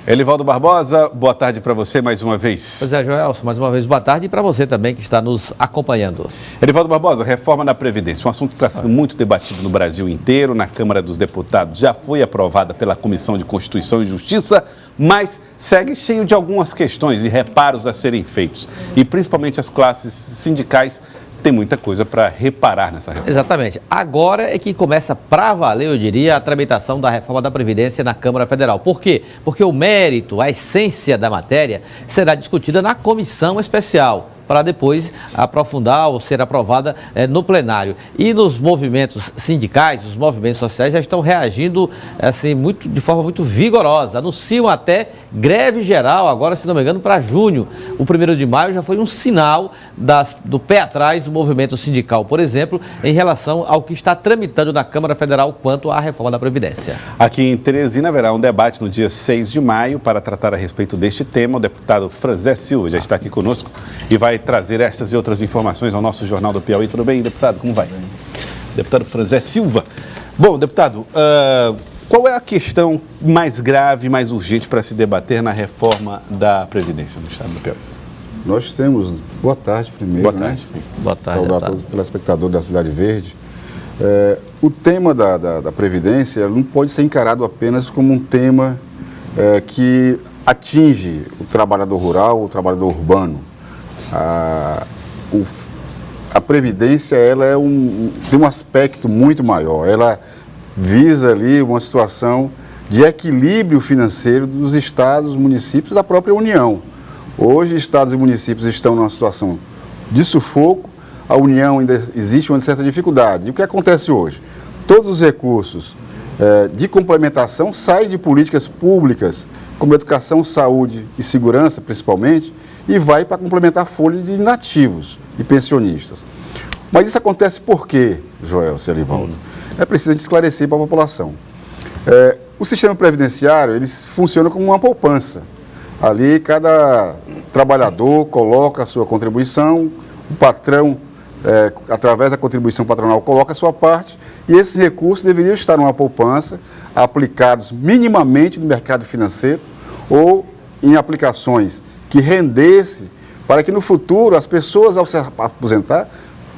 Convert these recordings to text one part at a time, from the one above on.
Elivaldo Barbosa, boa tarde para você mais uma vez. Pois é, Joelson, mais uma vez boa tarde e para você também que está nos acompanhando. Elivaldo Barbosa, reforma da Previdência, um assunto que está sendo muito debatido no Brasil inteiro, na Câmara dos Deputados, já foi aprovada pela Comissão de Constituição e Justiça, mas segue cheio de algumas questões e reparos a serem feitos. E principalmente as classes sindicais tem muita coisa para reparar nessa reforma. Exatamente. Agora é que começa para valer, eu diria, a tramitação da reforma da Previdência na Câmara Federal. Por quê? Porque o mérito, a essência da matéria será discutida na comissão especial, para depois aprofundar ou ser aprovada no plenário. E nos movimentos sindicais, os movimentos sociais já estão reagindo assim, de forma muito vigorosa. Anunciam até greve geral, agora, se não me engano, para junho. O 1º de maio já foi um sinal do pé atrás do movimento sindical, por exemplo, em relação ao que está tramitando na Câmara Federal quanto à reforma da Previdência. Aqui em Teresina haverá um debate no dia 6 de maio para tratar a respeito deste tema. O deputado Franzé Silva já está aqui conosco e vai trazer essas e outras informações ao nosso Jornal do Piauí. Tudo bem, deputado? Como vai? Deputado Franzé Silva. Bom, deputado, qual é a questão mais grave, mais urgente para se debater na reforma da Previdência no estado do Piauí? Nós temos... Boa tarde primeiro. Boa tarde. Né? Boa tarde. Saudar a todos os telespectadores da Cidade Verde. O tema da Previdência não pode ser encarado apenas como um tema que atinge o trabalhador rural, o trabalhador urbano. A Previdência ela tem um aspecto muito maior. Ela visa ali uma situação de equilíbrio financeiro dos estados, municípios e da própria União. Hoje, estados e municípios estão numa situação de sufoco, a União ainda existe uma certa dificuldade. E o que acontece hoje? Todos os recursos de complementação saem de políticas públicas, como educação, saúde e segurança, principalmente, e vai para complementar a folha de inativos e pensionistas. Mas isso acontece por quê, Joel, Elivaldo? É preciso a gente esclarecer para a população. O sistema previdenciário, ele funciona como uma poupança. Ali, cada trabalhador coloca a sua contribuição, o patrão, através da contribuição patronal, coloca a sua parte, e esses recursos deveriam estar numa poupança, aplicados minimamente no mercado financeiro ou em aplicações que rendesse para que no futuro as pessoas, ao se aposentar,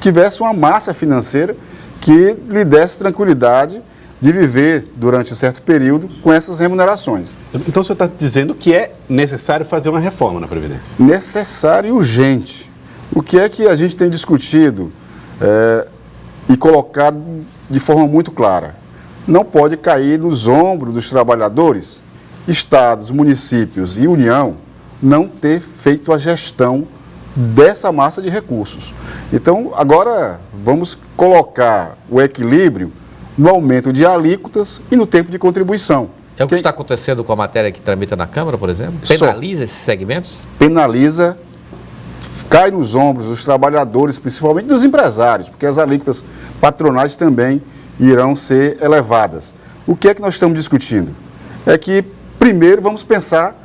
tivessem uma massa financeira que lhe desse tranquilidade de viver durante um certo período com essas remunerações. Então o senhor está dizendo que é necessário fazer uma reforma na Previdência? Necessário e urgente. O que é que a gente tem discutido e colocado de forma muito clara? Não pode cair nos ombros dos trabalhadores, estados, municípios e União, não ter feito a gestão dessa massa de recursos. Então, agora vamos colocar o equilíbrio no aumento de alíquotas e no tempo de contribuição. É o que está acontecendo com a matéria que tramita na Câmara, por exemplo? Penaliza esses segmentos? Penaliza, cai nos ombros dos trabalhadores, principalmente dos empresários, porque as alíquotas patronais também irão ser elevadas. O que é que nós estamos discutindo? É que, primeiro, vamos pensar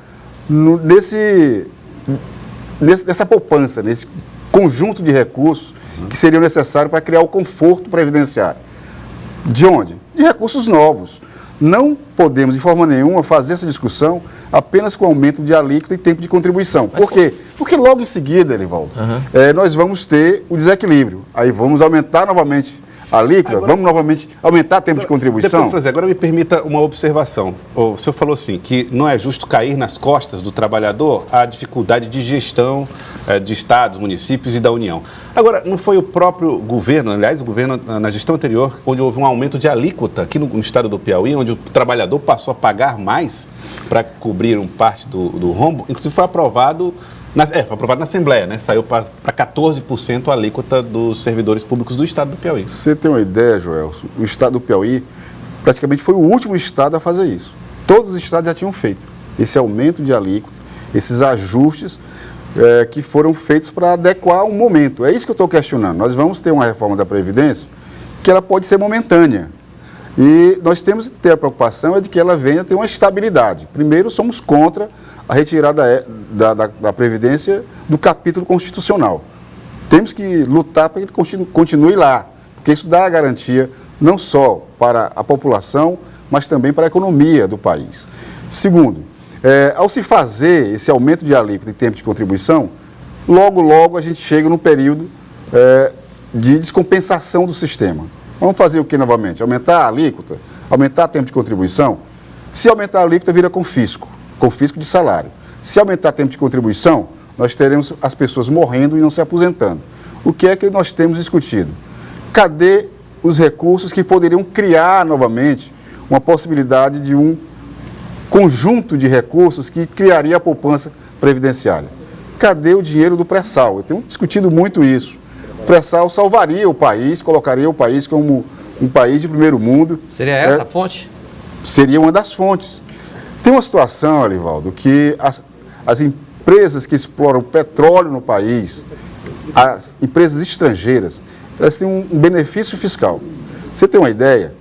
nessa poupança, nesse conjunto de recursos que seriam necessários para criar o conforto previdenciário. De onde? De recursos novos. Não podemos, de forma nenhuma, fazer essa discussão apenas com aumento de alíquota e tempo de contribuição. Por quê? Porque logo em seguida, Elivaldo, nós vamos ter o desequilíbrio. Aí vamos aumentar novamente a alíquota, vamos novamente aumentar o tempo de contribuição. Agora me permita uma observação. O senhor falou assim, que não é justo cair nas costas do trabalhador a dificuldade de gestão de estados, municípios e da União. Agora, não foi o próprio governo, aliás, o governo na gestão anterior, onde houve um aumento de alíquota aqui no estado do Piauí, onde o trabalhador passou a pagar mais para cobrir parte do rombo, inclusive foi aprovado... foi aprovado na Assembleia, né? Saiu para 14% a alíquota dos servidores públicos do estado do Piauí. Você tem uma ideia, Joel? O estado do Piauí praticamente foi o último estado a fazer isso. Todos os estados já tinham feito esse aumento de alíquota, esses ajustes que foram feitos para adequar o momento. É isso que eu estou questionando. Nós vamos ter uma reforma da Previdência que ela pode ser momentânea. E nós temos que ter a preocupação de que ela venha ter uma estabilidade. Primeiro, somos contra a retirada da Previdência do capítulo constitucional. Temos que lutar para que ele continue lá, porque isso dá a garantia não só para a população, mas também para a economia do país. Segundo, Ao se fazer esse aumento de alíquota e tempo de contribuição, logo a gente chega num período de descompensação do sistema. Vamos fazer o que novamente? Aumentar a alíquota? Aumentar o tempo de contribuição? Se aumentar a alíquota, vira confisco de salário. Se aumentar o tempo de contribuição, nós teremos as pessoas morrendo e não se aposentando. O que é que nós temos discutido? Cadê os recursos que poderiam criar novamente uma possibilidade de um conjunto de recursos que criaria a poupança previdenciária? Cadê o dinheiro do pré-sal? Eu tenho discutido muito isso. O pré-sal salvaria o país, colocaria o país como um país de primeiro mundo. Seria essa a fonte? Seria uma das fontes. Tem uma situação, Alivaldo, que as empresas que exploram petróleo no país, as empresas estrangeiras, elas têm um benefício fiscal. Você tem uma ideia?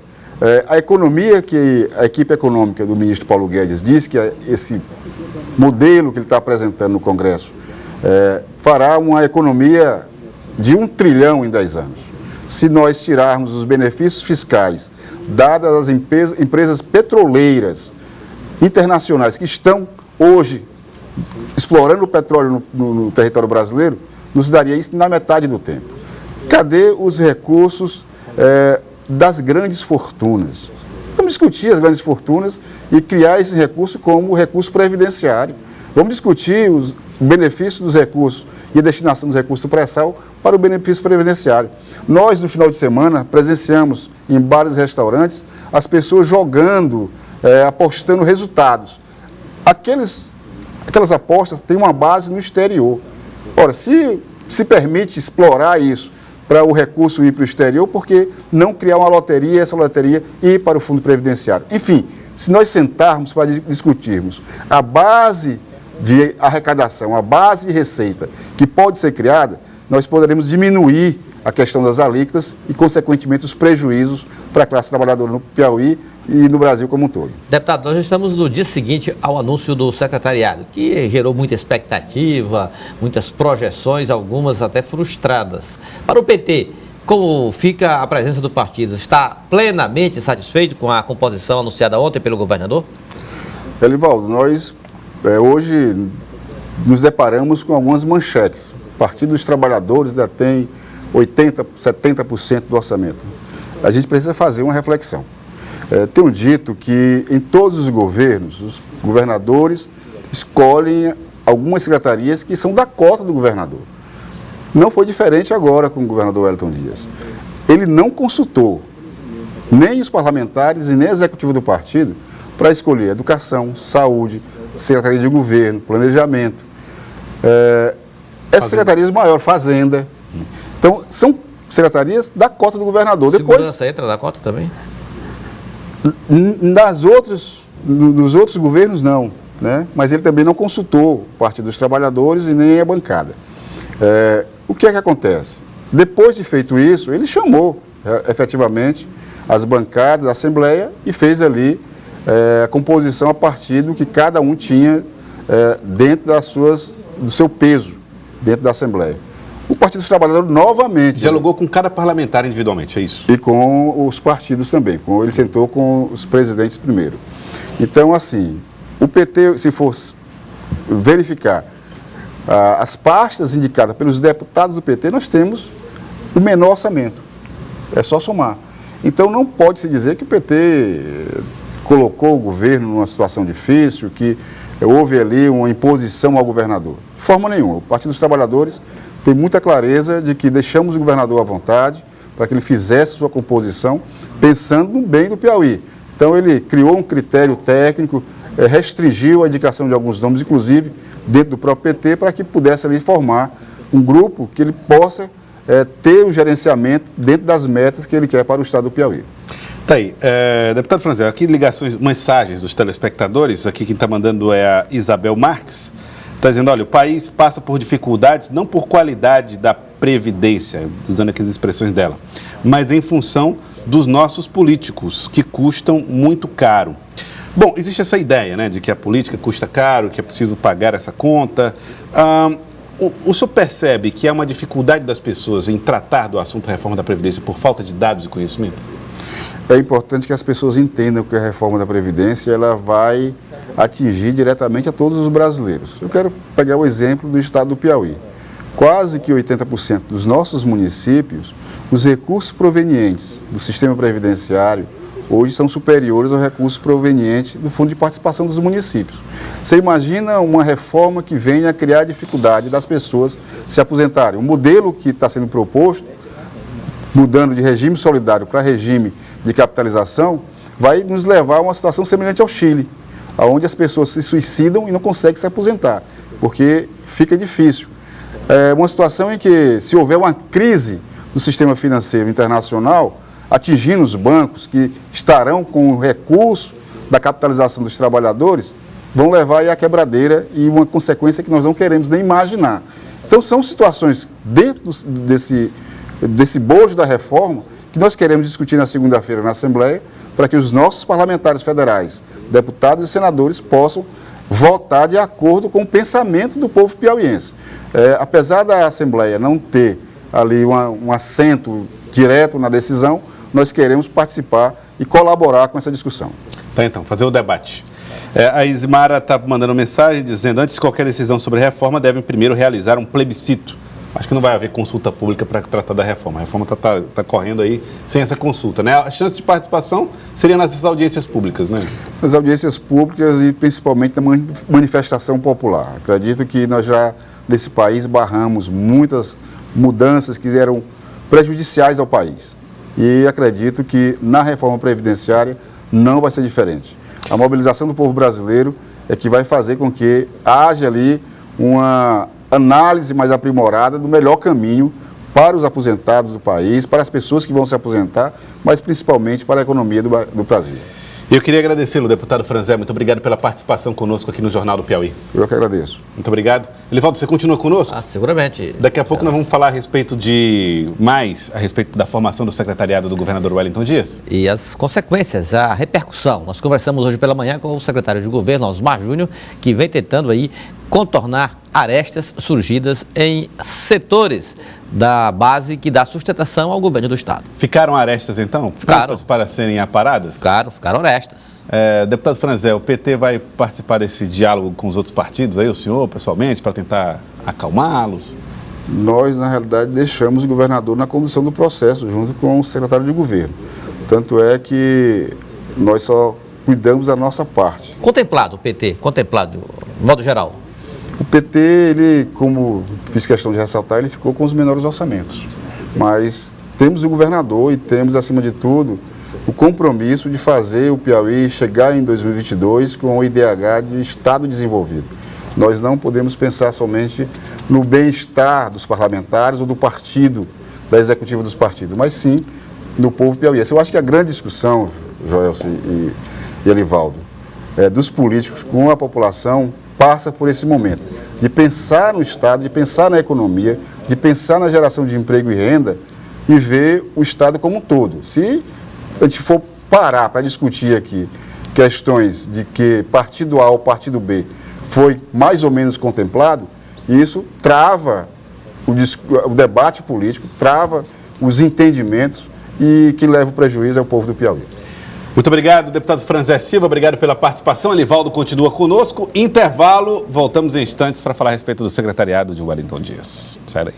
A economia que a equipe econômica do ministro Paulo Guedes diz que esse modelo que ele está apresentando no Congresso fará uma economia de 1 trilhão em 10 anos. Se nós tirarmos os benefícios fiscais dados às empresas petroleiras internacionais que estão hoje explorando o petróleo no território brasileiro, nos daria isso na metade do tempo. Cadê os recursos das grandes fortunas? Vamos discutir as grandes fortunas e criar esse recurso como recurso previdenciário. Vamos discutir os benefícios dos recursos e a destinação dos recursos do pré-sal para o benefício previdenciário. Nós, no final de semana, presenciamos em bares e restaurantes as pessoas jogando, apostando resultados. Aquelas apostas têm uma base no exterior. Ora, se permite explorar isso para o recurso ir para o exterior, por que não criar uma loteria e essa loteria ir para o fundo previdenciário? Enfim, se nós sentarmos para discutirmos a base de arrecadação, a base de receita que pode ser criada, nós poderemos diminuir a questão das alíquotas e, consequentemente, os prejuízos para a classe trabalhadora no Piauí e no Brasil como um todo. Deputado, nós estamos no dia seguinte ao anúncio do secretariado, que gerou muita expectativa, muitas projeções, algumas até frustradas. Para o PT, como fica a presença do partido? Está plenamente satisfeito com a composição anunciada ontem pelo governador? Elivaldo, nós hoje nos deparamos com algumas manchetes. O Partido dos Trabalhadores ainda tem 80%, 70% do orçamento. A gente precisa fazer uma reflexão. Tenho dito que em todos os governos, os governadores escolhem algumas secretarias que são da cota do governador. Não foi diferente agora com o governador Wellington Dias. Ele não consultou nem os parlamentares e nem a executiva do partido para escolher educação, saúde, secretaria de governo, planejamento. Essas secretarias maior, fazenda. Então, são secretarias da cota do governador. Segurança entra na cota também? Nos outros governos, não. Né? Mas ele também não consultou o Partido dos Trabalhadores e nem a bancada. O que é que acontece? Depois de feito isso, ele chamou efetivamente as bancadas da Assembleia e fez ali a composição a partir do que cada um tinha dentro do seu peso, dentro da Assembleia. O Partido dos Trabalhadores novamente... Dialogou com cada parlamentar individualmente, é isso? E com os partidos também. Ele sentou com os presidentes primeiro. Então, assim, o PT, se fosse verificar as pastas indicadas pelos deputados do PT, nós temos o menor orçamento. É só somar. Então, não pode se dizer que o PT colocou o governo numa situação difícil, que houve ali uma imposição ao governador. De forma nenhuma. O Partido dos Trabalhadores tem muita clareza de que deixamos o governador à vontade para que ele fizesse sua composição pensando no bem do Piauí. Então, ele criou um critério técnico, restringiu a indicação de alguns nomes, inclusive dentro do próprio PT, para que pudesse ali formar um grupo que ele possa ter um gerenciamento dentro das metas que ele quer para o estado do Piauí. Tá aí. Deputado Franzé, aqui ligações, mensagens dos telespectadores, aqui quem está mandando é a Isabel Marques, está dizendo, olha, o país passa por dificuldades, não por qualidade da previdência, usando aqui as expressões dela, mas em função dos nossos políticos, que custam muito caro. Bom, existe essa ideia, né, de que a política custa caro, que é preciso pagar essa conta. O senhor percebe que há uma dificuldade das pessoas em tratar do assunto da reforma da Previdência por falta de dados e conhecimento? é importante que as pessoas entendam que a reforma da Previdência ela vai atingir diretamente a todos os brasileiros. Eu quero pegar o exemplo do estado do Piauí. Quase que 80% dos nossos municípios, os recursos provenientes do sistema previdenciário hoje são superiores aos recursos provenientes do Fundo de Participação dos municípios. Você imagina uma reforma que venha a criar dificuldade das pessoas se aposentarem. O modelo que está sendo proposto, mudando de regime solidário para regime de capitalização, vai nos levar a uma situação semelhante ao Chile, onde as pessoas se suicidam e não conseguem se aposentar, porque fica difícil. É uma situação em que, se houver uma crise do sistema financeiro internacional, atingindo os bancos que estarão com o recurso da capitalização dos trabalhadores, vão levar aí à quebradeira e uma consequência que nós não queremos nem imaginar. Então, são situações dentro desse bojo da reforma que nós queremos discutir na segunda-feira na Assembleia, para que os nossos parlamentares federais, deputados e senadores possam votar de acordo com o pensamento do povo piauiense. Apesar da Assembleia não ter ali um assento direto na decisão, nós queremos participar e colaborar com essa discussão. Tá, então, fazer o debate. A Ismara está mandando mensagem dizendo: antes de qualquer decisão sobre reforma, devem primeiro realizar um plebiscito. Acho que não vai haver consulta pública para tratar da reforma. A reforma está correndo aí sem essa consulta, né? A chance de participação seria nessas audiências públicas, né? Nas audiências públicas e principalmente na manifestação popular. Acredito que nós já, nesse país, barramos muitas mudanças que eram prejudiciais ao país. E acredito que na reforma previdenciária não vai ser diferente. A mobilização do povo brasileiro é que vai fazer com que haja ali uma análise mais aprimorada do melhor caminho para os aposentados do país, para as pessoas que vão se aposentar, mas principalmente para a economia do Brasil. Eu queria agradecê-lo, deputado Franzé. Muito obrigado pela participação conosco aqui no Jornal do Piauí. Eu que agradeço. Muito obrigado. Elivaldo, você continua conosco? Seguramente. Daqui a pouco nós vamos falar a respeito da formação do secretariado do governador Wellington Dias. E as consequências, a repercussão. Nós conversamos hoje pela manhã com o secretário de governo, Osmar Júnior, que vem tentando aí contornar arestas surgidas em setores da base que dá sustentação ao governo do Estado. Ficaram arestas, então? Ficaram. Para serem aparadas? Ficaram arestas. Deputado Franzé, o PT vai participar desse diálogo com os outros partidos, aí o senhor, pessoalmente, para tentar acalmá-los? Nós, na realidade, deixamos o governador na condução do processo, junto com o secretário de governo. Tanto é que nós só cuidamos da nossa parte. Contemplado o PT, contemplado, de modo geral. O PT, ele, como fiz questão de ressaltar, ele ficou com os menores orçamentos. Mas temos o governador e temos, acima de tudo, o compromisso de fazer o Piauí chegar em 2022 com o IDH de Estado desenvolvido. Nós não podemos pensar somente no bem-estar dos parlamentares ou do partido, da executiva dos partidos, mas sim no povo piauiense. Eu acho que a grande discussão, Joelson e Elivaldo, dos políticos com a população passa por esse momento, de pensar no Estado, de pensar na economia, de pensar na geração de emprego e renda e ver o Estado como um todo. Se a gente for parar para discutir aqui questões de que partido A ou partido B foi mais ou menos contemplado, isso trava o debate político, trava os entendimentos e que leva o prejuízo ao povo do Piauí. Muito obrigado, deputado Franzé Silva, obrigado pela participação. Elivaldo continua conosco. Intervalo, voltamos em instantes para falar a respeito do secretariado de Wellington Dias. Sai daí.